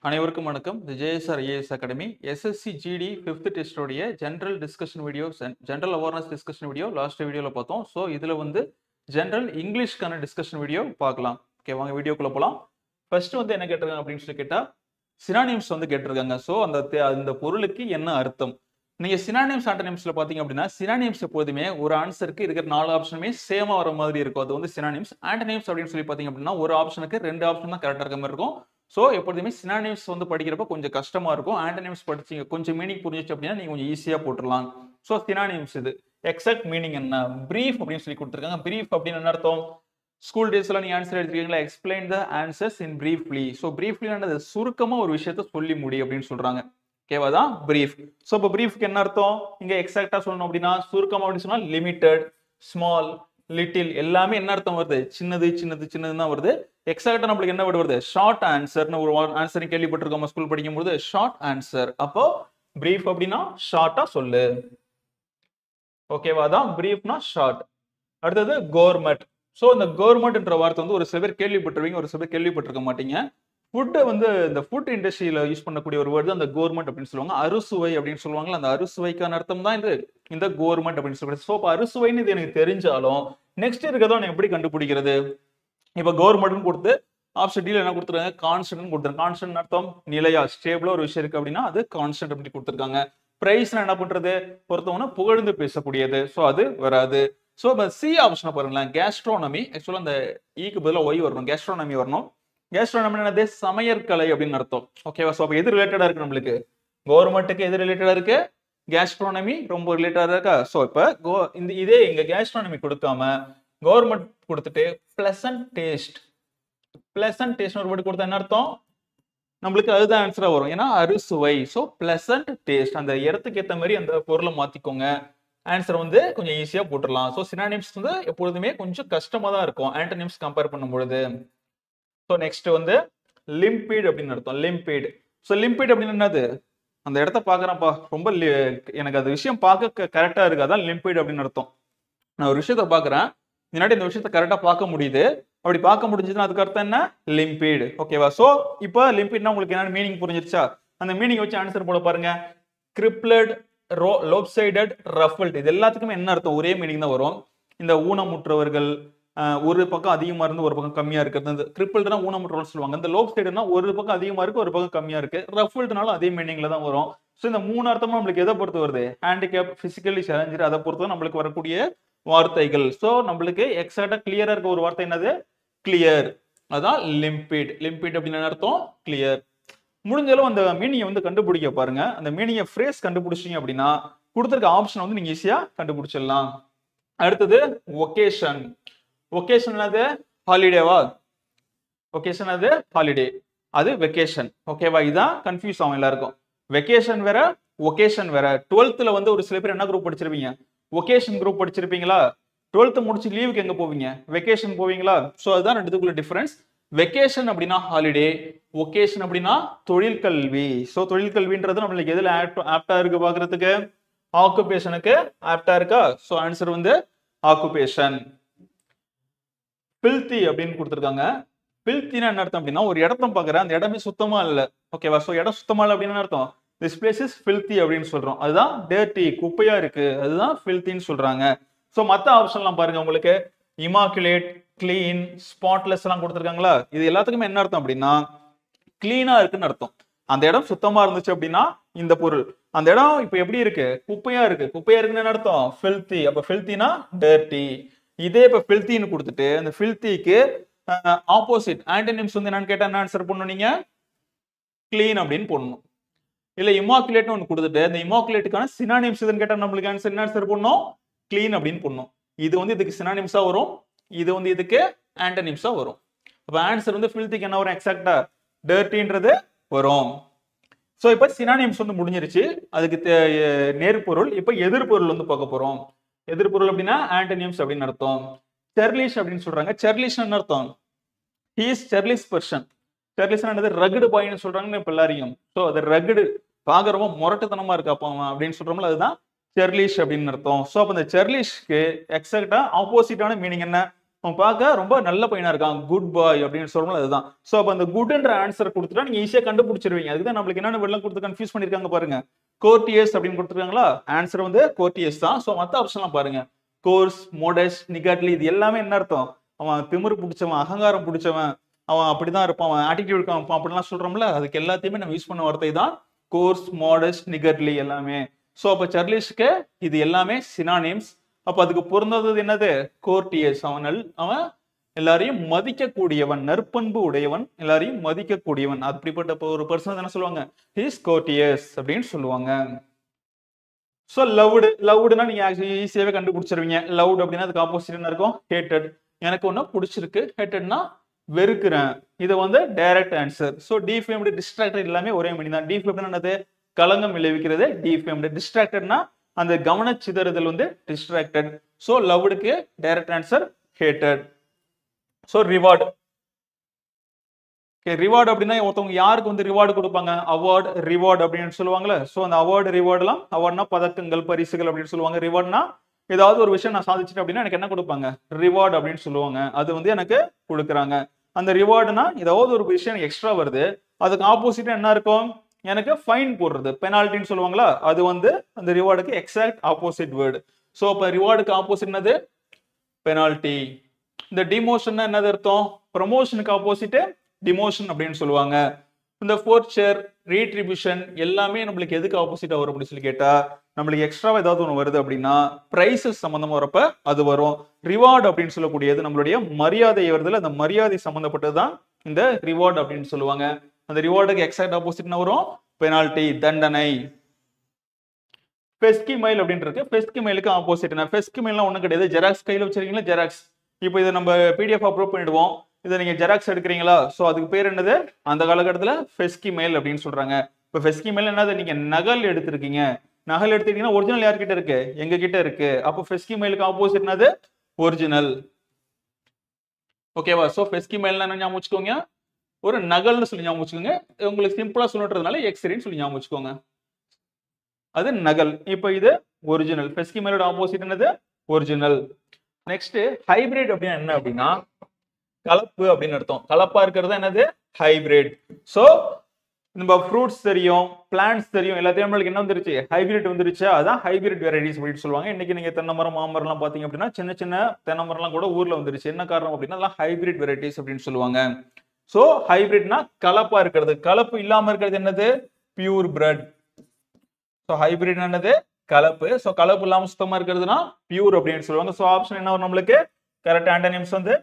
அனைவருக்கும் வணக்கம். இது JSR IAS academy SSC GD 5th டெஸ்டோடைய general discussion video, general awareness discussion video last வீடியோவில் பார்த்தோம். ஸோ இதில் வந்து ஜென்ரல் இங்கிலீஷ்க்கான டிஸ்கஷன் வீடியோ பார்க்கலாம். ஓகே, வாங்க வீடியோக்குள்ள போகலாம். ஃபர்ஸ்ட் வந்து என்ன கேட்டிருக்காங்க அப்படின்னு சொல்லி கேட்டால் சினானிம்ஸ் வந்து கேட்டிருக்காங்க. ஸோ அந்த பொருளுக்கு என்ன அர்த்தம்? நீங்கள் சினானிம்ஸ் ஆண்டனிம்ஸில் பார்த்தீங்க அப்படின்னா சினானிம்ஸ் எப்போதுமே ஒரு ஆன்சருக்கு இருக்கிற 4 ஆப்ஷனுமே சேமாக வர மாதிரி இருக்கும். அது வந்து சினானிம்ஸ். ஆண்டனிம்ஸ் அப்படின்னு சொல்லி பார்த்தீங்க அப்படின்னா ஒரு ஆப்ஷனுக்கு 2 ஆப்ஷன் தான் கரெக்டாக இருக்க மாதிரி இருக்கும். ஸோ எப்போதுமே சினானிம்ஸ் வந்து படிக்கிறப்ப கொஞ்சம் கஷ்டமா இருக்கும். ஆண்டனிம்ஸ் படிச்சீங்க கொஞ்சம் மீனிங் புரிஞ்சிச்சு அப்படின்னா நீங்க கொஞ்சம் ஈஸியா போட்டுடலாம். ஸோ சினானிம்ஸ் இது எக்ஸாக்ட் மீனிங் என்ன? பிரீஃப் அப்படின்னு சொல்லி கொடுத்துருக்காங்க. பிரீஃப் அப்படின்னு என்ன அர்த்தம்? ஸ்கூல் டேஸ்ல நீங்க ஆன்சர் எடுத்துருக்கீங்களா? எக்ஸ்பிளைன் த ஆன்சர்ஸ் இன் பிரீஃப்லி. ஸோ பிரீஃப்லின்றது சுருக்கமா ஒரு விஷயத்த சொல்லி முடி அப்படின்னு சொல்றாங்க. ஓகேவா தான் பிரீஃப். ஸோ இப்போ பிரீஃப்க்கு என்ன அர்த்தம்? இங்க எக்ஸாக்டா சொல்லணும் அப்படின்னா சுருக்கமா அப்படின்னு சொன்னா லிமிட்டட், ஸ்மால், லிட்டில் எல்லாமே என்ன அர்த்தம் வருது? சின்னது சின்னது சின்னது தான் வருது. எக்ஸாக்டா நம்மளுக்கு என்ன வேர்ட் வருது? ஷார்ட் ஆன்சர்னு ஒரு ஆன்சர் கேள்விப்பட்டிருக்கோம் ஸ்கூல் படிக்கும்போது. Short answer. அப்போ பிரீஃப் அப்படின்னா ஷார்ட்டா சொல்லு. ஓகேவா தான் பிரீஃப்னா ஷார்ட். அடுத்தது கவர்மெண்ட். ஸோ இந்த கவர்மெண்ட்ன்ற வார்த்தை வந்து ஒரு சில பேர் கேள்விப்பட்டிருவீங்க, ஒரு சில பேர் கேள்விப்பட்டிருக்க மாட்டீங்க. ஃபுட்டை வந்து இந்த ஃபுட் இண்டஸ்ட்ரியில யூஸ் பண்ணக்கூடிய ஒரு வேர்டு அந்த கவர்மெண்ட் அப்படின்னு சொல்லுவாங்க. அறுசுவை அப்படின்னு சொல்லுவாங்க. அந்த அறுசுவைக்கான அர்த்தம் தான் இது இந்த கவர்மெண்ட் அப்படின்னு சொல்றது. ஸோ இப்போ அறுசுவைன்னு இது எனக்கு தெரிஞ்சாலும் நெக்ஸ்ட் இருக்கிறதோ நான் எப்படி கண்டுபிடிக்கிறது? இப்போ கவர்மெண்ட்னு கொடுத்து ஆப்ஷன் டில என்ன கொடுத்துருக்காங்க? கான்ஸ்டன்ட் கொடுத்துருக்காங்க. கான்ஸ்டன்ட் அர்த்தம் நிலையா, ஸ்டேபிளா ஒரு விஷயம் இருக்கு அப்படின்னா அது கான்ஸ்டன்ட் அப்படி கொடுத்துருக்காங்க. பிரைஸ்னா என்ன பண்றது? பொறுத்தவன புகழ்ந்து பேசக்கூடியது. ஸோ அது வராது. ஸோ இப்போ சி ஆப்ஷனை பாருங்களேன். கேஸ்ட்ரோனமி. ஆக்சுவலா அந்த ஈக்கு பதிலாக ஒய் வரணும், கேஸ்ட்ரோனமி வரணும். கேஸ்ட்ரோனமி என்னது? சமையற்கலை அப்படின்னு அர்த்தம். ஓகேவா? ஸோ அப்போ எது ரிலேட்டடா இருக்கு நம்மளுக்கு? கவர்மெண்ட்டுக்கு எது ரிலேட்டடா இருக்கு? கேஸ்ட்ரோனமி ரொம்ப ரிலேட்டடா இருக்கா? ஸோ இப்போ இதே இங்க கேஸ்ட்ரோனமி கொடுக்காம கவர்மெண்ட் கொடுத்துட்டு பிளசன்ட் டேஸ்ட். பிளசன்ட் டேஸ்ட் ஒரு வேர்டு கொடுத்தா என்ன அர்த்தம்? நம்மளுக்கு அதுதான் ஆன்சரா வரும். ஏன்னா அறுசுவை. So pleasant taste. அந்த இடத்துக்கு ஏற்ற மாதிரி அந்த பொருளை மாத்திக்கோங்க. ஆன்சர் வந்து கொஞ்சம் ஈஸியா போட்டுடலாம். ஸோ சினானிம்ஸ் வந்து எப்பொழுதுமே கொஞ்சம் கஷ்டமா தான் இருக்கும் ஆன்டனிம்ஸ் கம்பேர் பண்ணும்பொழுது. ஸோ நெக்ஸ்ட் வந்து லிம்பிட் அப்படின்னு அர்த்தம். லிம்பிட். ஸோ லிம்பிட் அப்படின்னு என்னது? அந்த இடத்த பாக்குறேன்ப்பா, ரொம்ப எனக்கு அந்த விஷயம் பார்க்க கரெக்டா இருக்கு, அதான் லிம்பிட் அப்படின்னு அர்த்தம். நான் ஒரு விஷயத்த பாக்குறேன், முன்னாடி இந்த விஷயத்த கரெக்டா பார்க்க முடியுது. அப்படி பார்க்க முடிஞ்சதுன்னா அதுக்கு அர்த்தம் என்ன? லிம்பிட். ஓகேவா? சோ இப்போ லிம்பிட்னா உங்களுக்கு என்ன மீனிங் புரிஞ்சிருச்சா? அந்த மீனிங் வச்சு ஆன்சர் போட பாருங்க. கிரிப்ளட், லோப்சைடட், ரஃபல்ட். இது எல்லாத்துக்குமே என்ன அர்த்தம்? ஒரே மீனிங் தான் வரும். இந்த ஊனமுற்றவர்கள், ஒரு பக்கம் அதிகமா இருந்து ஒரு பக்கம் கம்மியா இருக்கிறது. கிரிப்பிள்னா ஊனமுற்றவர்கள் சொல்லுவாங்க. இந்த லோப் சைடுனா ஒரு பக்கம் அதிகமா இருக்கு, ஒரு பக்கம் கம்மியா இருக்கு. ரஃபல்ட்னாலும் அதே மீனிங்ல தான் வரும். ஸோ இந்த 3 அர்த்தமும் நம்மளுக்கு எதை பொறுத்து வருது? ஹேண்டிகேப், பிசிக்கலி சேலஞ்சர், அதை பொறுத்து நம்மளுக்கு வரக்கூடிய வார்த்தைகள். ஸோ நம்மளுக்கு எக்ஸாக்டா கிளியரா இருக்க ஒரு வார்த்தை என்னது? கிளியர். அதான் லிம்பிட். லிம்பிட் அப்படின்னு அர்த்தம் கிளியர். முடிஞ்சாலும் அந்த மீனிங்கை வந்து கண்டுபிடிக்க பாருங்க. அந்த மீனிங்கை ஃப்ரேஸ் கண்டுபிடிச்சிங்க அப்படின்னா கொடுத்துருக்க ஆப்ஷன் வந்து நீங்க ஈஸியா கண்டுபிடிச்சிடலாம். அடுத்தது ஒகேஷன். ஒகேஷன் என்னது? ஹாலிடேவா? ஒகேஷன் அது ஹாலிடே, அது வெக்கேஷன். ஓகேவா? இதான் கன்ஃபியூஸ் ஆகும் எல்லாருக்கும். வெக்கேஷன் வேற, ஒகேஷன் வேற. 12th வந்து ஒரு சில பேர் என்ன குரூப் படிச்சிருப்பீங்க? Occasion group படிச்சிருப்பீங்களா? 12th முடிச்சு லீவுக்கு எங்க போவீங்க? வெக்கேஷன் போவீங்களா? ஸோ அதுதான் ரெண்டுத்துக்குள்ள டிஃபரன்ஸ். வெக்கேஷன் அப்படின்னா ஹாலிடே, ஒகேஷன் அப்படின்னா தொழிற்கல்வி. ஸோ தொழிற்கல்வின்றது நம்மளுக்கு எதுல ஆப்டா இருக்கு பாக்குறதுக்கு? ஆக்குபேஷனுக்கு ஆப்டா இருக்கா? ஸோ ஆன்சர் வந்து ஆக்குபேஷன். பில்தி அப்படின்னு கொடுத்துருக்காங்க. பில்தினா என்ன அர்த்தம் அப்படின்னா ஒரு இடத்த பாக்குறேன், அந்த இடமே சுத்தமா இல்ல. ஓகேவா? சோ இடம் சுத்தமா இல்ல அப்படின்னு அர்த்தம் திஸ் பிளேஸ் இஸ் ஃபில்தி அப்படின்னு சொல்றோம். அதுதான் டர்ட்டி, குப்பையா இருக்கு, அதுதான் ஃபில்தின்னு சொல்றாங்க. சோ மத்த ஆப்ஷன்லாம் பாருங்க. உங்களுக்கு இமாக்குலேட், கிளீன், ஸ்பாட்லெஸ் எல்லாம் கொடுத்துருக்காங்களா? இது எல்லாத்துக்குமே என்ன அர்த்தம் அப்படின்னா கிளீனா இருக்குன்னு அர்த்தம். அந்த இடம் சுத்தமா இருந்துச்சு அப்படின்னா இந்த பொருள். அந்த இடம் இப்ப எப்படி இருக்கு? குப்பையா இருக்கு. குப்பையா இருக்குன்னு என்ன அர்த்தம்? ஃபில்தி. அப்ப ஃபில்தினா டர்ட்டி. இதே இப்ப ஃபில்தின்னு கொடுத்துட்டு அந்த ஃபில்திக்கு ஆப்போசிட் ஆன்டனிம்ஸ் வந்து என்னன்னு கேட்டா என்ன ஆன்சர் பண்ணணும்? நீங்க கிளீன் அப்படின்னு போடணும். இல்ல இமாக்குலேட்னு ஒன்று கொடுத்துட்டு இந்த இமாக்குலேட்டுக்கான சினானிம்ஸ் இதுன்னு கேட்டா நம்மளுக்கு ஆன்சர் என்ன ஆன்சர் பண்ணணும்? கிளீன் அப்படின்னு பண்ணணும். இது வந்து இதுக்கு சினானிம்ஸா வரும், இது வந்து இதுக்கு ஆன்டனிம்ஸா வரும். அப்ப ஆன்சர் வந்து ஃபில்திக்கு என்ன வரும்? எக்ஸாக்டா டர்ட்டின்றது வரும். சோ இப்ப சினானிம்ஸ் வந்து முடிஞ்சிருச்சு. அதுக்கு நேர்பொருள். இப்ப எதிர்பொருள் வந்து பார்க்க போறோம். எதிர்பொருள் அப்படின்னா ஆன்டனிம்ஸ் அப்படின்னு அர்த்தம். செர்லிஷ் அப்படின்னு சொல்றாங்க. செர்லிஷ் என்ன அர்த்தம்? He is churlish person. Churlish என்னது? ரகுடு பாய்னு சொல்றாங்கன்னு இப்ப எல்லாரையும். சோ அது ரகுடு, பாக்குறவங்க முரட்டுத்தனமா இருக்கா அப்படின்னு சொல்றோம்ல, அதுதான் செர்லிஷ் அப்படின்னு அர்த்தம். சோ அப்ப இந்த செர்லிஷ்க்கு எக்ஸாக்டா ஆப்போசிட்டான மீனிங் என்ன? அவன் பார்க்க ரொம்ப நல்ல பையனா இருக்கான், குட் பாய் அப்படின்னு சொல்றோம்ல அதுதான். சோ அப்ப அந்த குட்ன்ற ஆன்சர் கொடுத்துட்டா நீங்க ஈஸியா கண்டுபிடிச்சிருவீங்க. அதுதான் நம்மளுக்கு என்னென்ன வெள்ளம் கொடுத்து கன்ஃபியூஸ் பண்ணிருக்காங்க பாருங்க. கோர்டியஸ் அப்படின்னு கொடுத்துருக்காங்களா, ஆன்சர் வந்து கோர்டியஸ் தான். சோ மத்த ஆப்ஷன்லாம் பாருங்க, கோர்ஸ், மோடஸ்ட், நிகாட்லி, இது எல்லாமே என்ன அர்த்தம்? அவன் திமிரு பிடிச்சவன், அகங்காரம் பிடிச்சவன், அவன் அப்படிதான் இருப்பான், அவன் ஆட்டிடியூட் இருக்கான் அப்படிலாம் சொல்றோம்ல, அதுக்கு எல்லாத்தையுமே நம்ம யூஸ் பண்ண வார்த்தை தான் கோர்ஸ், மாடஸ்ட், நிகர்லி எல்லாமே. சோ அப்ப சர்லிஷ்க்கு இது எல்லாமே சினானிம்ஸ். அப்ப அதுக்கு பொருந்தது என்னது? கோர்டியஸ். அவன் எல்லாரையும் மதிக்கக்கூடியவன், நற்பண்பு உடையவன், எல்லாரையும் மதிக்கக்கூடியவன், அப்படிப்பட்ட ஒரு பர்சன் என்ன சொல்லுவாங்க? இஸ் கோர்டியஸ் அப்படின்னு சொல்லுவாங்க. சோ லவ்டுனா நீங்க ஈஸியாவே கண்டுபிடிச்சிருவீங்க. லவ்ட் அப்படின்னா அதுக்கு ஆப்போசிட் என்ன இருக்கும்? ஹேட்டட். எனக்கு ஒண்ணு பிடிச்சிருக்கு, ஹேட்டட்னா வெறுக்கிறேன். இது வந்து டைரக்ட் ஆன்சர். சோ டிஃபேம்டு, டிஸ்ட்ராக்டட் எல்லாமே ஒரே மீனிங் தான். டிஃபேம்டு என்னது? களங்கம் விளைவிக்கிறது டிஃபேம்டு. டிஸ்ட்ராக்டட்னா அந்த கவனச்சிதறுதல் வந்து டிஸ்ட்ராக்டட். சோ லவ்டுக்கு direct answer hated. So reward. Reward அப்படின்னா ஒருத்தவங்க யாருக்கு வந்து ரிவார்டு கொடுப்பாங்க? அவார்டு, ரிவார்டு அப்படின்னு சொல்லுவாங்கல்ல. சோ அந்த அவார்டு, ரிவார்டுலாம், அவார்ட்னா பதக்கங்கள், பரிசுகள் அப்படின்னு சொல்லுவாங்க. ரிவார்ட்னா ஏதாவது ஒரு விஷயம் நான் சாதிச்சிட்டேன் அப்படின்னா எனக்கு என்ன கொடுப்பாங்க? ரிவார்டு அப்படின்னு சொல்லுவாங்க. அது வந்து எனக்கு கொடுக்குறாங்க. அந்த ரிவார்டுனா ஏதாவது ஒரு விஷயம் எக்ஸ்ட்ரா வருது, அதுக்கு ஆப்போசிட்டா என்ன இருக்கும்? எனக்கு ஃபைன் போடுறது, பெனால்ட்டின்னு சொல்லுவாங்களா, அது வந்து அந்த ரிவார்டுக்கு எக்ஸாக்ட் ஆப்போசிட் வேர்டு. சோ அப்ப ரிவார்டுக்கு ஆப்போசிட் என்னது? பெனால்ட்டி. இந்த டிமோஷன் என்னது அர்த்தம்? ப்ரமோஷனுக்கு ஆப்போசிட் டிமோஷன் அப்படின்னு சொல்லுவாங்க. இந்த ஃபோர்ச்சர், ரீட்ரிபியூஷன் எல்லாமே நம்மளுக்கு எதுக்கு ஆப்போசிட்டா வரும் அப்படின்னு சொல்லி கேட்டா, நம்மளுக்கு எக்ஸ்ட்ராவா ஏதாவது ஒன்று வருது அப்படின்னா பிரைசஸ் சம்பந்தமா வரப்ப அது வரும். ரிவார்டு அப்படின்னு சொல்லக்கூடியது நம்மளுடைய மரியாதை வருதுல, அந்த மரியாதை சம்பந்தப்பட்டதுதான் இந்த ரிவார்டு அப்படின்னு சொல்லுவாங்க. அந்த ரிவார்டுக்கு எக்ஸாக்ட் ஆப்போசிட் என்ன வரும்? பெனால்ட்டி, தண்டனை. ஃபெஸ்கிமைல் அப்படின்னு இருக்கு. ஃபெஸ்கிமைலுக்கு ஆப்போசிட் என்ன? ஃபெஸ்கிமைல்னா ஒண்ணும் கிடையாது, ஜெராக்ஸ். கையில வச்சிருக்கீங்களா ஜெராக்ஸ், இப்போ இதை நம்ம பிடிஎஃப் அப்லோட் பண்ணிடுவோம், இதை நீங்க ஜெராக்ஸ் எடுக்கிறீங்களா, சோ அதுக்கு பேர் என்னது? அந்த காலகட்டத்துல ஃபெஸ்கிமைல் அப்படின்னு சொல்றாங்க. இப்போ ஃபெஸ்கிமைல் என்னது? நீங்க நகல் எடுத்திருக்கீங்க, நகல் எடுத்துட்டீங்கன்னா ஒரிஜினல் யார்கிட்ட இருக்கு? எங்க கிட்ட இருக்கு. அப்போ ஃபெஸ்கிமைலுக்கு ஆப்போசிட் என்னது? ஒரிஜினல். ஓகேவா? சோ ஃபெஸ்கிமைல்னா என்ன ஞாபகம் வச்சுக்கோங்க? ஒரு நகல்னு சொல்லி ஞாபகம் வச்சுக்கோங்க. உங்களுக்கு சிம்பிளா சொல்லுன்றதுனால எக்ஸ்ரேன்னு சொல்லி ஞாபகம் வச்சுக்கோங்க. அது நகல். இப்போ இது ஒரிஜினல். ஃபெஸ்கிமைலோட ஆப்போசிட் என்னது? ஒரிஜினல். நெக்ஸ்ட் ஹைபிரிட் அப்படின்னா என்ன அப்படின்னா கலப்பு அப்படின்னு அர்த்தம். கலப்பா இருக்கிறது என்னது? ஹைபிரிட். சோ நம்ம ஃப்ரூட்ஸ் தெரியும், பிளான்ட்ஸ் தெரியும், எல்லாத்தையும் நம்மளுக்கு என்ன வந்துருச்சு? ஹைபிரிட் வந்துருச்சு. அதான் ஹைபிரிட் வெரைட்டிஸ் அப்படின்னு சொல்லுவாங்க. இன்னைக்கு நீங்க தென்னை மரம், மாமரம் எல்லாம் பாத்தீங்க அப்படின்னா சின்ன சின்ன தென்னை மரம்லாம் கூட ஊர்ல வந்துருச்சு. என்ன காரணம் அப்படின்னா அதெல்லாம் ஹைபிரிட் வெரைட்டிஸ் அப்படின்னு சொல்லுவாங்க. சோ ஹைபிரிட்னா கலப்பா இருக்கிறது. கலப்பு இல்லாம இருக்கிறது என்னது? Pure bread. சோ ஹைபிரிட் என்னது? கலப்பு. சோ கலப்பு இல்லாம சுத்தமா இருக்கிறதுனா பியூர் அப்படின்னு சொல்லுவாங்க. சோ ஆப்ஷன் என்ன வரும் நம்மளுக்கு? கரெக்ட் ஆண்டனிம்ஸ் வந்து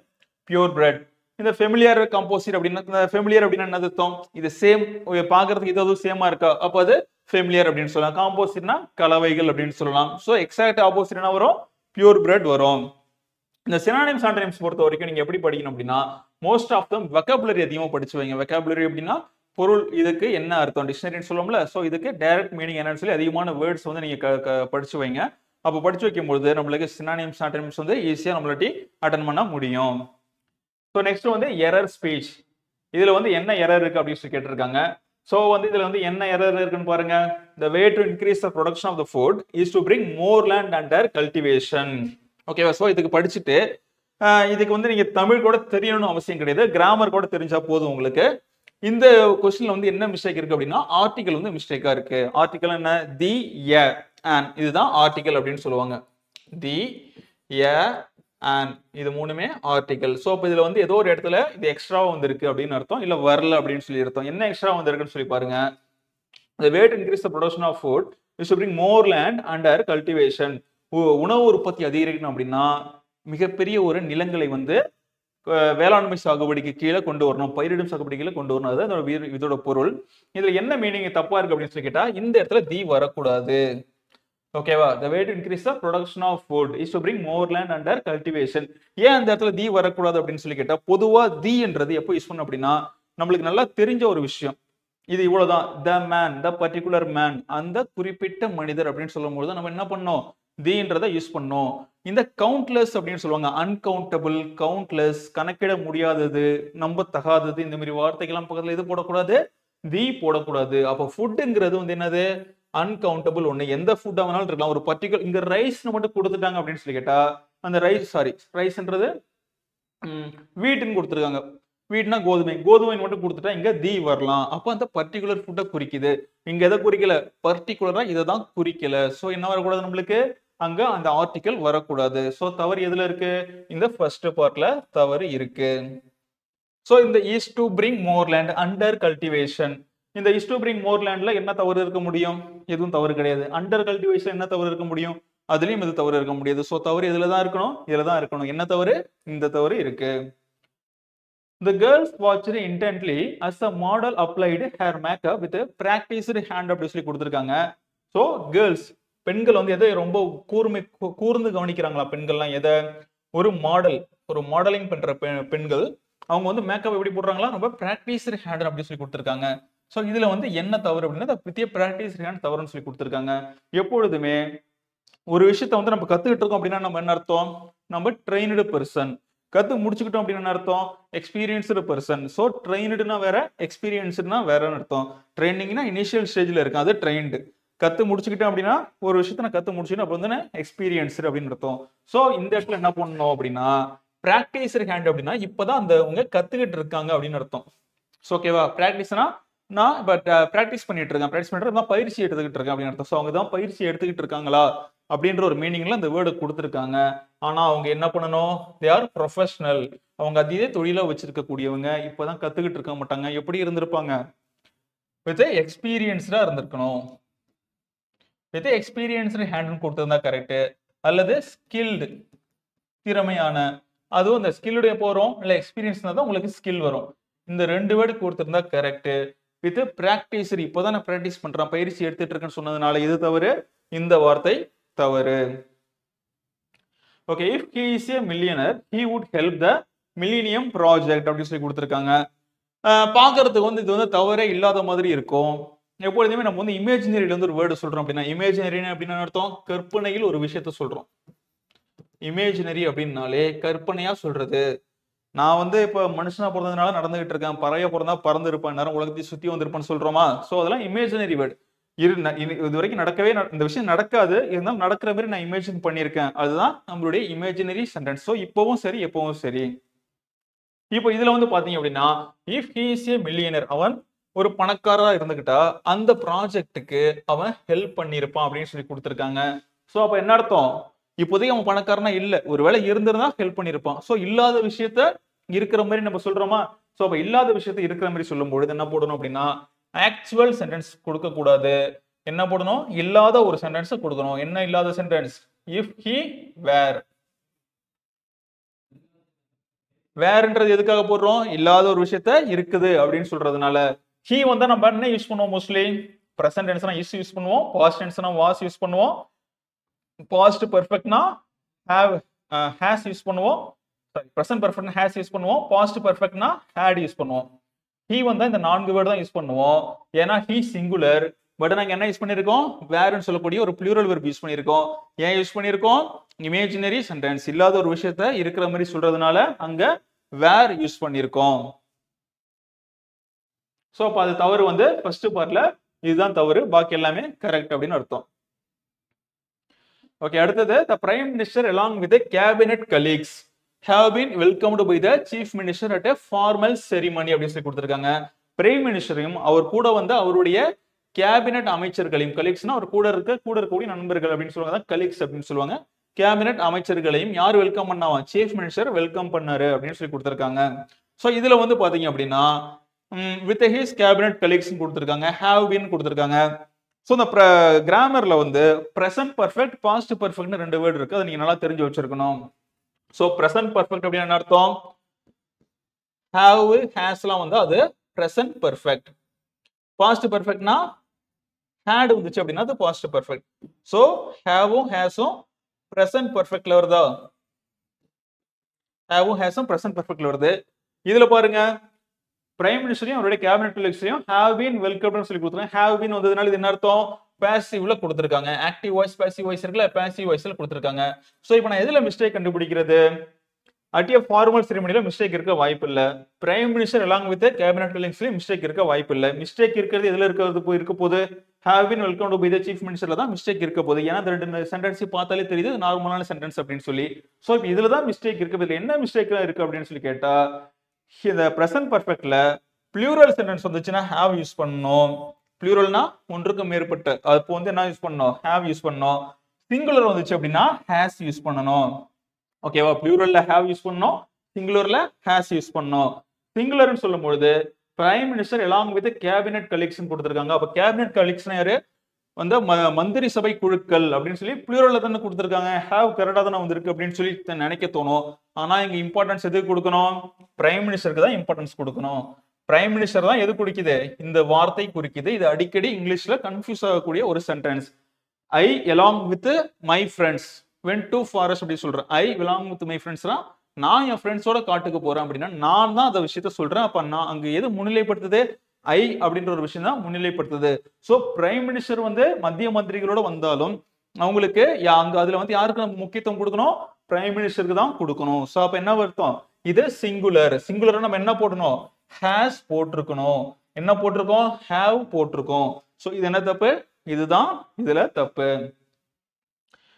பியூர் பிரெட். இந்த ஃபெமிலியர் கம்போசிட் அப்படின்னா, ஃபெமிலியர் அப்படின்னா என்ன அர்த்தம்? இது சேம், பாக்குறதுக்கு ஏதாவது சேமா இருக்கா, அப்ப அது ஃபெமிலியர் அப்படின்னு சொல்லலாம். காம்போசிட்னா கலவைகள் அப்படின்னு சொல்லலாம். சோ எக்ஸாக்ட் ஆப்போசிட் என்ன வரும்? பியூர் பிரெட் வரும். இந்த சினானிம்ஸ் ஆண்டனிம்ஸ் பொறுத்த வரைக்கும் நீங்க எப்படி படிக்கணும் அப்படின்னா மோஸ்ட் ஆஃப் தம் வெக்காபுலரி அதிகமா படிச்சு வைங்க. வெக்காபுலரி அப்படின்னா பொருள், இதுக்கு என்ன அர்த்தம், டிக்ஷனரின்னு சொல்லுவோம்ல. சோ இதுக்கு டைரக்ட் மீனிங் என்னன்னு சொல்லி அதிகமான வேர்ட்ஸ் வந்து நீங்க படிச்சு வைங்க. அப்போ படிச்சு வைக்கும்போது நம்மளுக்கு சினானிம்ஸ் ஆண்டனிம்ஸ் வந்து ஈஸியா நம்மளாட்டி அட்டன் பண்ண முடியும். ஸோ நெக்ஸ்ட் வந்து எரர் ஸ்பீச். இதுல வந்து என்ன எரர் இருக்கு அப்படின்னு சொல்லி கேட்டிருக்காங்க. ஸோ வந்து இதுல வந்து என்ன எரர் இருக்குன்னு பாருங்க. The way to increase the production of the food is to bring more land under cultivation. ஓகேவா? ஸோ இதுக்கு படிச்சுட்டு இதுக்கு வந்து நீங்க தமிழ் கூட தெரியணும்னு அவசியம் கிடையாது, கிராமர் கூட தெரிஞ்சா போதும் உங்களுக்கு. இந்த கொஸ்டின்ல வந்து என்ன மிஸ்டேக் இருக்கு அப்படின்னா ஆர்டிகல் வந்து மிஸ்டேக்கா இருக்கு. ஆர்டிகல் என்ன? தி, எ, அண்ட். இதுதான் ஆர்டிகல் அப்படின்னு சொல்லுவாங்க. தி, எ, அண்ட், இது மூணுமே ஆர்டிகல். சோ அப்ப இதுல வந்து ஏதோ ஒரு இடத்துல இது எக்ஸ்ட்ரா வந்திருக்கு அப்படின்னு அர்த்தம், இல்ல வரல அப்படின்னு சொல்லி அர்த்தம். என்ன எக்ஸ்ட்ரா வந்திருக்குன்னு சொல்லி பாருங்க. The way to increase the production of food is to bring more land under cultivation. உணவு உற்பத்தி அதிகரிக்கணும் அப்படின்னா மிகப்பெரிய ஒரு நிலங்களை வந்து வேளாண்மை சாகுபடிக்கு கீழே கொண்டு வரணும், பயிரிடும் சாகுபடி கீழே கொண்டு வரணும். அது இதோட பொருள். இதுல என்ன மீனிங் தப்பா இருக்கு அப்படின்னு சொல்லி கேட்டா இந்த இடத்துல தி வரக்கூடாது. ஓகேவா? The way to increase the production of food is to bring more land under cultivation. ஏன் அந்த இடத்துல தி வரக்கூடாது அப்படின்னு சொல்லி கேட்டா பொதுவா தி என்றது எப்போ யூஸ் பண்ணணும் அப்படின்னா நம்மளுக்கு நல்லா தெரிஞ்ச ஒரு விஷயம், இது இவ்வளவுதான், the man, the particular man, அந்த குறிப்பிட்ட மனிதர் அப்படின்னு சொல்லும் போது நம்ம என்ன பண்ணோம்? தீன்றதை யூஸ் பண்ணோம். இந்த கவுண்ட்லெஸ் அப்படின்னு சொல்லுவாங்க, அன்கவுண்டபிள், கவுண்ட்லெஸ், கணக்கிட முடியாதது, நம்ப தகாதது, இந்த மாதிரி வார்த்தைகள்லாம் பக்கத்துல இது போடக்கூடாது, தி போடக்கூடாது. அப்போ ஃபுட்டுங்கிறது வந்து என்னது? அன்கவுண்டபிள் ஒண்ணு. எந்த ஃபுட்டா வேணாலும் இருக்கலாம். ஒரு பர்டிகுலர் இங்க ரைஸ் மட்டும் கொடுத்துட்டாங்க அப்படின்னு சொல்லி கேட்டா அந்த ரைஸ்ன்றது வீட்டுன்னு கொடுத்துருக்காங்க. வீட்னா கோதுமை. கோதுமைன்னு மட்டும் கொடுத்துட்டா இங்க தி வரலாம். அப்ப அந்த பர்ட்டிகுலர் ஃபுட்டை குறிக்குது. இங்க எதை குறிக்கல? பர்ட்டிகுலரா இதை தான் குறிக்கல. சோ என்ன வரக்கூடாது நம்மளுக்கு? அங்க அந்த ஆர்டிகல் வரக்கூடாது. சோ தவறு எதுல இருக்கு? இந்த ஃபர்ஸ்ட் பார்ட்ல தவறு இருக்கு. சோ இந்த is to bring more land under cultivation. இந்த is to bring more landல என்ன தவறு இருக்க முடியும்? எதுவும் தவறு கிடையாது. under cultivation என்ன தவறு இருக்க முடியும்? அதுலயும் இது தவறு இருக்க முடியாது. சோ தவறு எதுல தான் இருக்கணும்? இதுல தான் இருக்கணும். என்ன தவறு? இந்த தவறு இருக்கு. The girls watched intently as the model applied her makeup with a practiced hand அப்படி சொல்லி கொடுத்திருக்காங்க. சோ கேர்ள்ஸ் பெண்கள் வந்து எதை ரொம்ப கூர்ந்து கவனிக்கிறாங்களா? பெண்கள்லாம் எதை? ஒரு மாடலிங் பண்ற பெண்கள் அவங்க வந்து மேக்கப் எப்படி போடுறாங்களா? ரொம்ப பிராக்டிஸ்டு ஹேண்ட் அப்படி சொல்லி கொடுத்திருக்காங்க. சோ இதுல வந்து என்ன தவறு அப்படின்னா வித் பிராக்டிஸ்டு ஹேண்ட் தவறுன்னு சொல்லி கொடுத்திருக்காங்க. எப்பொழுதுமே ஒரு விஷயத்த வந்து நம்ம கத்துக்கிட்டு இருக்கோம் அப்படின்னா நம்ம என்ன அர்த்தம்? நம்ம ட்ரெயின்டு பர்சன். கத்து முடிச்சுக்கிட்டோம் அப்படின்னு என்ன அர்த்தம்? Experienced person. சோ ட்ரெயின்டுனா வேற, எக்ஸ்பீரியன்ஸ்டுனா வேறன்னு அர்த்தம். ட்ரைனிங்னா இனிஷியல் ஸ்டேஜ்ல இருக்கு, அது ட்ரெயின்டு. கத்து முடிச்சுக்கிட்டேன் அப்படின்னா ஒரு விஷயத்த நான் கத்து முடிச்சுட்டேன் அப்ப வந்து எக்ஸ்பீரியன்ஸ்டு அப்படின்னு அர்த்தம். சோ இந்த இடத்துல என்ன பண்ணணும் அப்படின்னா பிராக்டிஸ்டு ஹேண்ட் அப்படின்னா இப்பதான் அந்த அவங்க கத்துக்கிட்டு இருக்காங்க அப்படின்னு அர்த்தம். ஓகேவா? பிராக்டிஸ்னா நான் பட் பிராக்டிஸ் பண்ணிட்டு இருக்கேன், பிராக்டிஸ் பண்ணிட்டு பயிற்சி எடுத்துக்கிட்டு இருக்கேன் அப்படின்னு அர்த்தம். ஸோ அவங்க தான் பயிற்சி எடுத்துக்கிட்டு இருக்காங்களா அப்படின்ற ஒரு மீனிங்ல இந்த வேர்டு கொடுத்துருக்காங்க. ஆனா அவங்க என்ன பண்ணணும்? They or professional. அவங்க அதே தொழிலா வச்சிருக்க கூடியவங்க. இப்பதான் கத்துக்கிட்டு இருக்க மாட்டாங்க. எப்படி இருந்திருப்பாங்க? வித் எக்ஸ்பீரியன்ஸ்டா இருந்திருக்கணும். வித் எக்ஸ்பீரியன்ஸ்டு ஹேண்ட் கொடுத்திருந்தா கரெக்ட். அல்லது ஸ்கில்டு, திறமையான. அதுவும் இந்த ஸ்கில்லுடைய போறோம் இல்ல எக்ஸ்பீரியன்ஸ்னா தான் உங்களுக்கு ஸ்கில் வரும். இந்த ரெண்டு வேர்டு கொடுத்திருந்தா கரெக்ட். வித் பிராக்டிஸ், இப்போதான் நான் பிராக்டிஸ் பண்றேன், பயிற்சி எடுத்துட்டு இருக்கேன்னு சொன்னதுனால இது தவறு, இந்த வார்த்தை தவறு. Okay, if he is a millionaire he would help the millennium project அப்படி சொல்லி கொடுத்திருக்காங்க. பாக்குறதுக்கு வந்து இது வந்து தவறே இல்லாத மாதிரி இருக்கும். எப்பொழுதுமே நம்ம வந்து இமேஜினரியில வந்து ஒரு வேர்டு சொல்றோம் அப்படின்னா இமேஜினரி அப்படின்னு அர்த்தம் கற்பனையில் ஒரு விஷயத்த சொல்றோம். இமேஜினரி அப்படின்னாலே கற்பனையா சொல்றது. நான் வந்து இப்ப மனுஷனா பிறந்ததுனால நடந்துகிட்டு இருக்கேன், பறவையா பிறந்தா பறந்து இருப்பேன், நேரம் உலகத்தை சுத்தி வந்திருப்பேன்னு சொல்றோமா? சோ அதெல்லாம் இமேஜினரி வேர்டு. இது வரைக்கும் இந்த விஷயம் நடக்காது, இருந்தாலும் நடக்கிற மாதிரி நான் இமேஜின் பண்ணியிருக்கேன். அதுதான் நம்மளுடைய இமேஜினரி சென்டென்ஸ். சோ இப்பவும் சரி, எப்பவும் சரி. இப்போ இதுல வந்து பாத்தீங்க அப்படின்னா if he is a millionaire, அவன் ஒரு பணக்காரரா இருந்துகிட்டா அந்த ப்ராஜெக்ட்டுக்கு அவன் ஹெல்ப் பண்ணியிருப்பான் அப்படின்னு சொல்லி கொடுத்திருக்காங்க. சோ அப்ப என்ன அர்த்தம்? இப்போதைக்கு அவன் பணக்காரனா இல்ல, ஒருவேளை இருந்திருந்தா ஹெல்ப் பண்ணியிருப்பான். சோ இல்லாத விஷயத்த இருக்கிற மாதிரி நம்ம சொல்றோமா? சோ அப்ப இல்லாத விஷயத்த இருக்கிற மாதிரி சொல்லும் பொழுது என்ன போடணும் அப்படின்னா ஆக்சுவல் சென்டென்ஸ் கொடுக்க கூடாது. என்ன போடணும்? இல்லாத ஒரு சென்டென்ஸ் கொடுக்கணும். என்ன இல்லாத சென்டென்ஸ்? இஃப் ஹி வேர். வேர்ன்றது எதுக்காக போடுறோம்? இல்லாத ஒரு விஷயத்த இருக்குது அப்படின்னு சொல்றதுனால. ஹி வந்தா நம்ம என்ன யூஸ் பண்ணுவோம்? மோஸ்ட்லி பிரசன்ட் டென்ஸ்னா இஸ் யூஸ் பண்ணுவோம், பாஸ்ட் டென்ஸ்னா வாஸ் யூஸ் பண்ணுவோம், பாஸ்ட் பெர்ஃபெக்ட்னா ஹேவ் ஹேஸ் யூஸ் பண்ணுவோம், சாரி பிரசன்ட் பெர்ஃபெக்ட்னா ஹேஸ் யூஸ் பண்ணுவோம், பாஸ்ட் பெர்ஃபெக்ட்னா ஹேட் யூஸ் பண்ணுவோம். ஹி வந்தா இந்த 4 வேர்ட் தான் யூஸ் பண்ணுவோம். ஏன்னா ஹி சிங்குலர். பட் நாங்க என்ன யூஸ் பண்ணிருக்கோம்? வேர்னு சொல்லக்கூடிய ஒரு ப்ளூரல் வெர்ப் யூஸ் பண்ணிருக்கோம். ஏன் யூஸ் பண்ணிருக்கோம்? இமேஜினரி சென்டென்ஸ், இல்லாத ஒரு விஷயத்த இருக்கிற மாதிரி சொல்றதுனால அங்க வேர் யூஸ் பண்ணிருக்கோம். சோ அப்ப அது தவறு வந்து ஃபர்ஸ்ட் பார்ட்ல இதுதான் தவறு, பாக்கி எல்லாமே கரெக்ட் அப்படின்னு அர்த்தம். ஓகே, அடுத்தது the prime minister along with the cabinet colleagues have been welcomed by the chief minister at a formal ceremony அப்படின்னு சொல்லி கொடுத்திருக்காங்க. பிரைம் மினிஸ்டரையும் அவர் கூட வந்து அவருடைய கேபினட் அமைச்சர்களையும், கலீக்ஸ்னா அவர் கூட இருக்கக்கூடிய நண்பர்கள் அப்படின்னு சொல்லுவாங்க, கலீக்ஸ் அப்படின்னு சொல்லுவாங்க. கேபினட் அமைச்சர்களையும் யார் வெல்கம் பண்ணாவா? சீஃப் மினிஸ்டர் வெல்கம் பண்ணாரு அப்படின்னு சொல்லி கொடுத்திருக்காங்க. சோ இதுல வந்து பாத்தீங்க அப்படின்னா வித் ஹிஸ் கேபினட் கலீக்ஸ் கொடுத்திருக்காங்க, ஹேவ் பீன் கொடுத்திருக்காங்க. சோ இந்த கிராமர்ல வந்து பிரசன்ட் பர்ஃபெக்ட், பாஸ்ட் பர்ஃபெக்ட்னு 2 வேர்டு இருக்கு, அதை நீங்க நல்லா தெரிஞ்சு வச்சிருக்கணும். சோ பிரசன்ட் பர்ஃபெக்ட் அப்படின்னு என்ன அர்த்தம்? ஹேவ் ஹேஸ்லாம் வந்து அது பிரசன்ட் பர்ஃபெக்ட். பாஸ்ட் பர்ஃபெக்ட்னா ஹேட் வந்துச்சு அப்படின்னா அது பாஸ்ட் பர்ஃபெக்ட். சோ ஹேவும் ஹேஸும் பிரசன்ட் பர்ஃபெக்ட்ல வருதா? ஹேவும் ஹேஸும் பிரசன்ட் பர்ஃபெக்ட்ல வருது. இதுல பாருங்க பிரைம் மினிஸ்டரையும் அவருடைய கேபினட் கலீக்ஸையும் ஹேவ் பீன் வெல்கம்னு சொல்லி கொடுத்துருக்காங்க. ஹேவ் பீன் வந்ததுனால இது என்ன அர்த்தம்? பாசிவ்ல கொடுத்திருக்காங்க. ஆக்டிவ் வாய்ஸ், பாசிவ் வாய்ஸ் இருக்குல்ல, பாசிவ் வாய்ஸ்ல கொடுத்திருக்காங்க. சோ இப்போ நான் எதுல மிஸ்டேக் கண்டுபிடிக்கிறது? அட் எ ஃபார்மல் செரிமனில மிஸ்டேக் இருக்க வாய்ப்பு இல்ல. Prime minister along with cabinet கலீக்ஸ்லயும் மிஸ்டேக் இருக்க வாய்ப்பு இல்ல. மிஸ்டேக் இருக்கிறது எதுல இருக்க போது? have been welcomed by the chief ministerல தான் மிஸ்டேக் இருக்க போகுது. ஏன்னா இந்த ரெண்டு சென்டென்ஸ் பார்த்தாலே தெரியுது நார்மலான சென்டென்ஸ் அப்படின்னு சொல்லி. சோ இப்போ இதுல தான் மிஸ்டேக் இருக்கு. இதுல என்ன மிஸ்டேக் இருக்கு அப்படின்னு சொல்லி கேட்டா, இந்த பிரசன்ட் பர்ஃபெக்ட்ல பிளூரல் சென்டென்ஸ் வந்துச்சுன்னா have யூஸ் பண்ணணும். பிளூரல்னா ஒன்றுக்கு மேற்பட்ட, அப்போ வந்து என்ன யூஸ் பண்ணணும்? have யூஸ் பண்ணணும். சிங்குலர் வந்துச்சு அப்படின்னா has யூஸ் பண்ணணும். ஓகேவா? பிளூரல்ல have யூஸ் பண்ணணும், சிங்குலர்ல has யூஸ் பண்ணணும். சிங்குலர்னு சொல்லும்போது prime minister along with cabinet collection கொடுத்திருக்காங்க. அப்ப கேபினெட் கலெக்ஷன் யாரு? வந்து மந்திரி சபை குழுக்கள் அப்படின்னு சொல்லி பிளூரல்ல தானே கொடுத்திருக்காங்க. have கரெக்டா தானே வந்திருக்கு அப்படின்னு சொல்லி நினைக்க தோணும். ஆனா இங்க இம்பார்ட்டன்ஸ் எதுக்கு கொடுக்கணும்? பிரைம் மினிஸ்டருக்கு தான் இம்பார்ட்டன்ஸ் கொடுக்கணும். பிரைம் மினிஸ்டர் தான் எது குறிக்குது? இந்த வார்த்தை குறிக்குது. இது அடிக்கடி இங்கிலீஷ்ல கன்ஃபியூஸ் ஆகக்கூடிய ஒரு sentence. I along with my friends went to forest அப்படி சொல்றேன். ஐ along with my friendsனா நான் என் ஃப்ரெண்ட்ஸோட காட்டுக்கு போறேன் அப்படின்னா நான் தான் அந்த விஷயத்த சொல்றேன். அப்ப நான் அங்க எது முன்னிலைப்படுத்துது? ஐ அப்படின்ற ஒரு விஷயம் தான் முன்னிலைப்படுத்துது. சோ பிரைம் மினிஸ்டர் வந்து மத்திய மந்திரிகளோட வந்தாலும் அவங்களுக்கு அங்க அதுல வந்து யாருக்கு நம்ம முக்கியத்துவம் கொடுக்கணும்? பிரைம் மினிஸ்டருக்கு தான் கொடுக்கணும். சோ அப்ப என்ன அர்த்தம்? இது சிங்குலர். சிங்குலர் நம்ம என்ன போடணும்? has போட்டிருக்கணும். என்ன போட்டிருக்கோம்? have போட்டிருக்கோம். சோ இது என்ன தப்பு? இதுதான் இதுல தப்பு.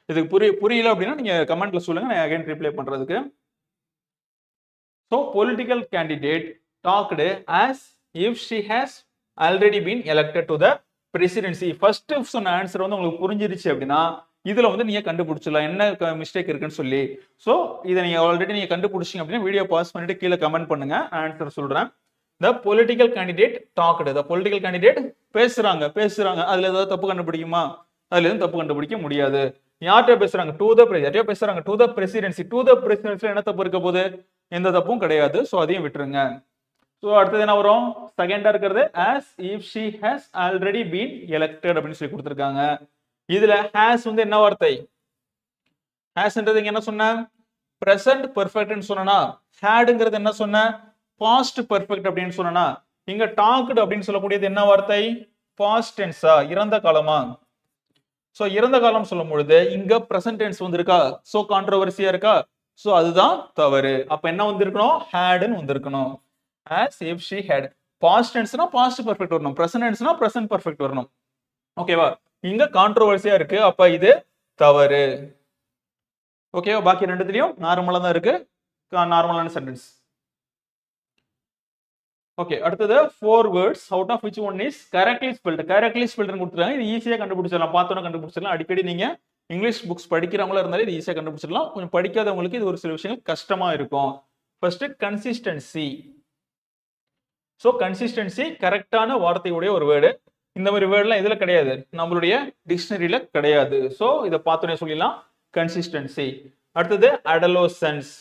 இதுக்கு புரியல அப்படின்னா நீங்க கமெண்ட்ல சொல்லுங்க, நான் அகைன் ரிப்ளை பண்றதுக்கு. So political candidate talked as if she has already been elected to the presidency. First சொன்ன ஆன்சர் வந்து உங்களுக்கு புரிஞ்சிருச்சு அப்படின்னா இதுல வந்து நீங்க கண்டுபிடிச்சிடலாம் என்ன மிஸ்டேக் இருக்குன்னு சொல்லி. சோ இதை நீங்க ஆல்ரெடி நீங்க கண்டுபிடிச்சிங்க அப்படின்னா வீடியோ பாஸ் பண்ணிட்டு கீழே கமெண்ட் பண்ணுங்க, ஆன்சர் சொல்றேன். The political candidate talked. The political candidate பேசுறாங்க. அதுல ஏதாவது தப்பு கண்டுபிடிக்குமா? அதுல எதுவும் தப்பு கண்டுபிடிக்க முடியாது. யார்கிட்ட பேசுறாங்க? டு த பிரசிடென்சி பேசுறாங்க. To the presidency. To the பிரசிடென்சில என்ன தப்பு இருக்க போகுது? எந்த தப்பும் கிடையாது. சோ அதையும் விட்டுருங்க. சோ அடுத்தது என்ன வரும்? செகண்டா இருக்கிறது as if she has already been elected அப்படின்னு சொல்லி கொடுத்திருக்காங்க. இதுல has வந்து என்ன வார்த்தை? hasன்றது இங்க என்ன சொன்ன? present perfect ன்னு சொன்னா, hadங்கிறது என்ன சொன்ன? past perfect அப்படின்னு சொன்னா, இங்க talked அப்படின்னு சொல்லக்கூடியது என்ன வார்த்தை? past tense ஆ, இறந்த காலமா? சோ இறந்த காலம் சொல்லும் பொழுது இங்க present tense வந்திருக்கா? சோ கான்ட்ரோவர்சியா இருக்கா? சோ அதுதான் தவறு. அப்ப என்ன வந்திருக்கணும்? hadன்னு வந்திருக்கணும். as if she had. past tenseனா past perfect வரணும், present tenseனா present perfect வரணும். ஓகேவா? இங்க கான்ட்ரோவர்சியா இருக்கு. அப்ப இது தவறு. ஓகேவா? பாக்கி ரெண்டுத்துலயும் நார்மலா தான் இருக்கு, நார்மலான சென்டென்ஸ். ஓகே, அடுத்தது 4 words out of which one is correctly spelled. correctly spelled னு கொடுத்துறாங்க. இது ஈஸியா கண்டுபிடிச்சிடலாம், பார்த்தோன்னா கண்டுபிடிச்சிடலாம். அடிக்கடி நீங்க இங்கிலீஷ் புக்ஸ் படிக்கிறவங்களா இருந்தாலே இது ஈஸியா கண்டுபிடிச்சிடலாம். கொஞ்சம் படிக்காதவங்களுக்கு இது ஒரு சில விஷயங்கள் கஷ்டமா இருக்கும். First consistency. சோ கன்சிஸ்டன்சி கரெக்டான வார்த்தையுடைய ஒரு வேர்டு. இந்த மாதிரி வேர்ட்லாம் இதுல கிடையாது, நம்மளுடைய டிக்ஷனரியில கிடையாது. சோ இத பார்த்தோன்னே சொல்லிடலாம் கன்சிஸ்டன்சி. அடுத்தது அடலோசன்ஸ்,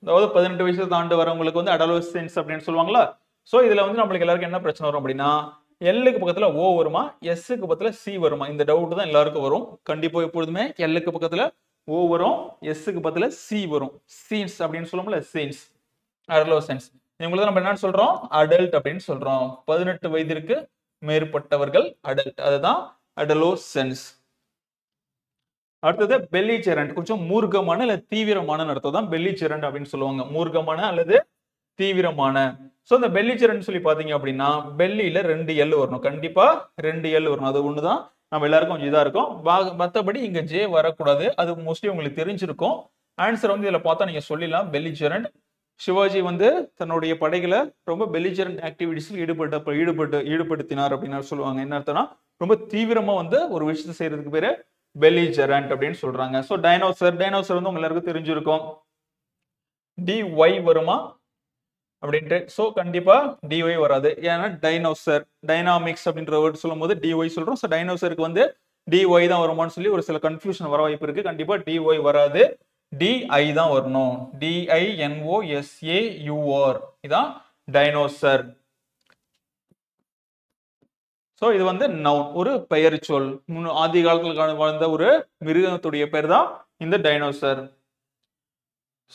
அதாவது 18 வயசு தாண்டி வரவங்களுக்கு வந்து அடலோசன்ஸ் அப்படின்னு சொல்லுவாங்களா. சோ இதுல வந்து நம்மளுக்கு எல்லாருக்கும் என்ன பிரச்சனை வரும் அப்படின்னா, எல்லுக்கு பக்கத்துல ஓ வருமா, எஸ்க்கு பக்கத்துல சி வருமா, இந்த டவுட் தான் எல்லாருக்கும் வரும். கண்டிப்பா எப்பொழுதுமே எல்லுக்கு பக்கத்துல ஓ வரும், எஸ்க்கு பக்கத்துல சி வரும். சீன்ஸ் அப்படின்னு சொல்லுவோம்ல, சீன்ஸ். அடலோசன்ஸ் இவங்களுக்கு நம்ம என்ன சொல்றோம்? அடல்ட் அப்படின்னு சொல்றோம். 18 வயதிற்கு மேற்பட்டவர்கள் அடல்ட், அதுதான் அடலோசன்ஸ். அடுத்தது பெல்லிஜெரண்ட், கொஞ்சம் மூர்க்கமான இல்ல தீவிரமான அர்த்தம் தான் பெல்லிஜெரண்ட் அப்படின்னு சொல்லுவாங்க. மூர்க்கமான அல்லது தீவிரமான. சோ இந்த பெல்லிஜெரண்ட் சொல்லி பாத்தீங்க அப்படின்னா பெல்லியில 2 எல் வரணும், கண்டிப்பா 2 எல் வரணும். அது ஒண்ணுதான் நம்ம எல்லாருக்கும் கொஞ்சம் இதா இருக்கும். மத்தபடி இங்க ஜே வரக்கூடாது. அது மோஸ்ட்லி உங்களுக்கு தெரிஞ்சிருக்கும். ஆன்சர் வந்து இதுல பார்த்தா நீங்க சொல்லிடலாம் பெல்லிஜெரண்ட். சிவாஜி வந்து தன்னுடைய படைகளை ரொம்ப பெல்லிஜெரண்ட் ஆக்டிவிட்டிஸ்ல ஈடுபடுத்தினார் அப்படின்னு சொல்லுவாங்க. என்ன அர்த்தம்னா ரொம்ப தீவிரமா வந்து ஒரு விஷயத்தை செய்யறதுக்கு பேரு பெல்லிஜெரண்ட் அப்படின்னு சொல்றாங்க. சோ டைனோசர், டைனோசர் வந்து உங்க எல்லாருக்கும் தெரிஞ்சிருக்கும். dy வருமா அப்படின்ட்டு. சோ கண்டிப்பா dy வராது. ஏன்னா டைனோசர், டைனாமிக்ஸ் அப்படின்ற வேர்ட் சொல்லும் போது dy சொல்றோம். சோ டைனோசருக்கு வந்து dy தான் வருமானு சொல்லி ஒரு சில கன்ஃபியூஷன் வர வாய்ப்பு இருக்கு. கண்டிப்பா dy வராது, di தான் வரணும். DINOSAUR இதான் டைனோசர். சோ இது வந்து நவுன், ஒரு பெயர் சொல். ஆதி காலத்துல வாழ்ந்த ஒரு மிருகத்துடைய பேர் தான் இந்த டைனோசர்.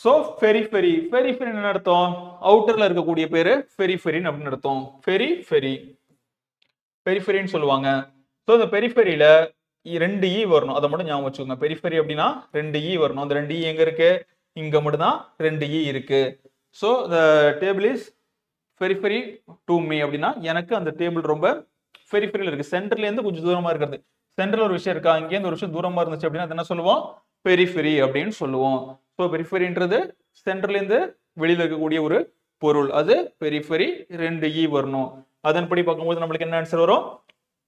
சோ பெரிஃபெரி, பெரிஃபெரி என்ன அர்த்தம்? அவுட்டர்ல இருக்கக்கூடிய பேரு பெரிஃபெரின் அப்படின்னு அர்த்தம். பெரிஃபெரின்னு சொல்லுவாங்க. சோ இந்த பெரிஃபெரியில 2 ஈ வரணும், அதை மட்டும் ஞாபகம் வச்சுக்கோங்க. பெரிஃபெரி அப்படின்னா 2 ஈ வரணும். அந்த 2 ஈ எங்க இருக்கு? இங்க மட்டும் தான் 2 ஈ இருக்கு. So the table is periphery to me அப்படின்னா எனக்கு அந்த டேபிள் ரொம்ப பெரிஃபெரியில் இருக்கு. சென்டர்ல இருந்து கொஞ்சம் தூரமா இருக்கிறது. சென்டர்ல ஒரு விஷயம் இருக்கா, இங்கேருந்து ஒரு விஷயம் தூரமா இருந்துச்சு அப்படின்னா அது என்ன சொல்லுவோம், பெரிஃபெரி அப்படின்னு சொல்லுவோம். ஸோ பெரிஃபெரின்றது சென்டர்ல இருந்து வெளியில இருக்கக்கூடிய ஒரு பொருள், அது பெரிஃபெரி. 2 இ வரணும். அதன்படி பார்க்கும்போது நம்மளுக்கு என்ன ஆன்சர் வரும்,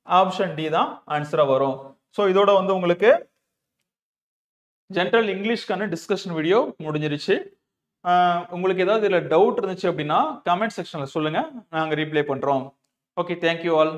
ஆப்ஷன் டி தான் ஆன்சரா வரும். ஸோ இதோட வந்து உங்களுக்கு ஜென்ரல் இங்கிலீஷ்க்கான டிஸ்கஷன் வீடியோ முடிஞ்சிருச்சு. உங்களுக்கு ஏதாவது இதுல டவுட் இருந்துச்சு அப்படின்னா கமெண்ட் செக்ஷன்ல சொல்லுங்க, நாங்க ரீப்ளை பண்றோம். Okay, thank you all.